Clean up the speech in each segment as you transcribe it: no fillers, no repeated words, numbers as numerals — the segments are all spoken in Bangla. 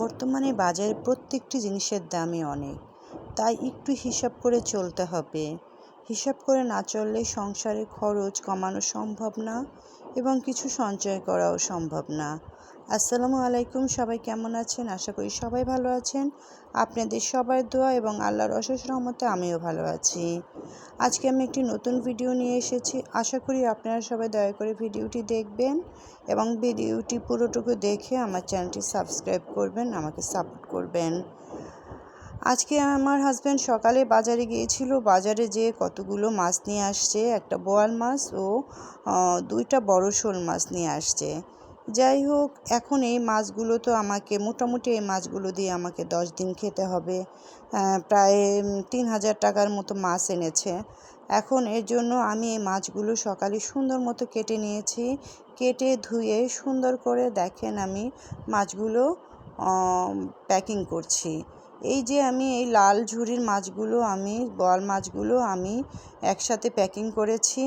বর্তমানে বাজারে প্রত্যেকটি জিনিসের দামই অনেক, তাই একটু হিসাব করে চলতে হবে। হিসাব করে না চললে সংসারে খরচ কমানো সম্ভব না এবং কিছু সঞ্চয় করাও সম্ভব না। আসসালামু আলাইকুম, সবাই কেমন আছেন? আশা করি সবাই ভালো আছেন। আপনাদের সবার দোয়া এবং আল্লাহর অশেষ রহমতে আমিও ভালো আছি। আজকে আমি একটি নতুন ভিডিও নিয়ে এসেছি। আশা করি আপনারা সবাই দয়া করে ভিডিওটি দেখবেন এবং ভিডিওটি পুরোটুকু দেখে আমার চ্যানেলটি সাবস্ক্রাইব করবেন, আমাকে সাপোর্ট করবেন। আজকে আমার হাজব্যান্ড সকালে বাজারে গিয়েছিল। বাজারে যেয়ে কতগুলো মাছ নিয়ে আসছে, একটা বোয়াল মাছ ও 2টা বড় শোল মাছ নিয়ে আসছে। যাই হোক, এখন এই মাছগুলো তো আমাকে মোটামুটি এই মাছগুলো দিয়ে আমাকে 10 দিন খেতে হবে। প্রায় 3000 টাকার মতো মাছ এনেছে। এখন এর জন্য আমি এই মাছগুলো সকালে সুন্দর মতো কেটে নিয়েছি। কেটে ধুয়ে সুন্দর করে দেখেন আমি মাছগুলো প্যাকিং করছি। এই যে আমি এই লাল ঝুরির মাছগুলো, বোয়াল মাছগুলো আমি একসাথে প্যাকিং করেছি।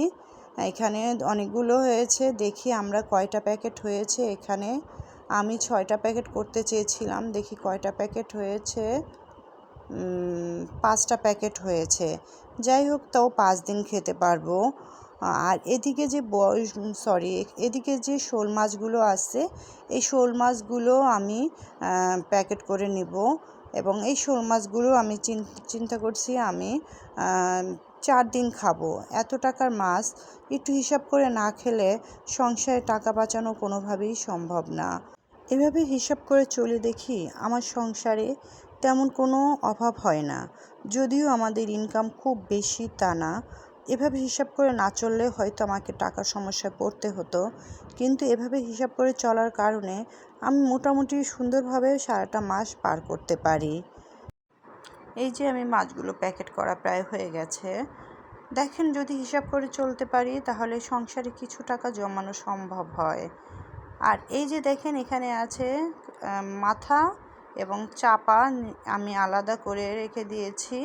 এখানে অনেকগুলো হয়েছে, দেখি আমরা কয়টা প্যাকেট হয়েছে। এখানে আমি 6টা প্যাকেট করতে চেয়েছিলাম, দেখি কয়টা প্যাকেট হয়েছে। 5টা প্যাকেট হয়েছে। যাই হোক, তাও 5 দিন খেতে পারবো। আর এদিকে যে শোল মাছগুলো আছে, এই শোল মাছগুলো আমি প্যাকেট করে নিব এবং এই শোল মাছগুলো আমি চিন্তা করছি আমি 4 দিন খাবো। এত টাকার মাছ একটু হিসাব করে না খেলে সংসারে টাকা বাঁচানো কোনোভাবেই সম্ভব না। এভাবে হিসাব করে চলে দেখি আমার সংসারে তেমন কোনো অভাব হয় না। যদিও আমাদের ইনকাম খুব বেশি তা না। এভাবে হিসাব করে না চললে হয়তো আমাকে টাকার সমস্যায় পড়তে হতো, কিন্তু এভাবে হিসাব করে চলার কারণে আমি মোটামুটি সুন্দরভাবে সারাটা মাস পার করতে পারি। এই যে আমি মাছগুলো প্যাকেট করা প্রায় হয়ে গেছে। দেখেন, যদি হিসাব করে চলতে পারি তাহলে সংসারে কিছু টাকা জমানো সম্ভব হয়। আর এই যে দেখেন, এখানে আছে মাথা এবং চাপা, আমি আলাদা করে রেখে দিয়েছি।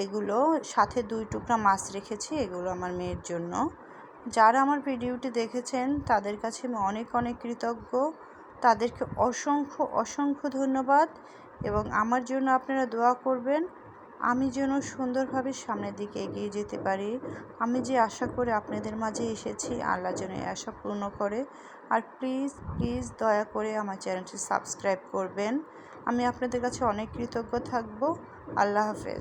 এগুলো সাথে 2 টুকরা মাছ রেখেছি, এগুলো আমার মেয়ের জন্য। যারা আমার ভিডিওটি দেখেছেন তাদের কাছে আমি অনেক অনেক কৃতজ্ঞ। তাদেরকে অসংখ্য ধন্যবাদ এবং আমার জন্য আপনারা দোয়া করবেন, আমি যেন সুন্দরভাবে সামনের দিকে এগিয়ে যেতে পারি। আমি যে আশা করে আপনাদের মাঝে এসেছি, আল্লাহ যেন এই আশা পূর্ণ করে। আর প্লিজ দয়া করে আমার চ্যানেলটি সাবস্ক্রাইব করবেন। আমি আপনাদের কাছে অনেক কৃতজ্ঞ থাকব। আল্লাহ হাফেজ।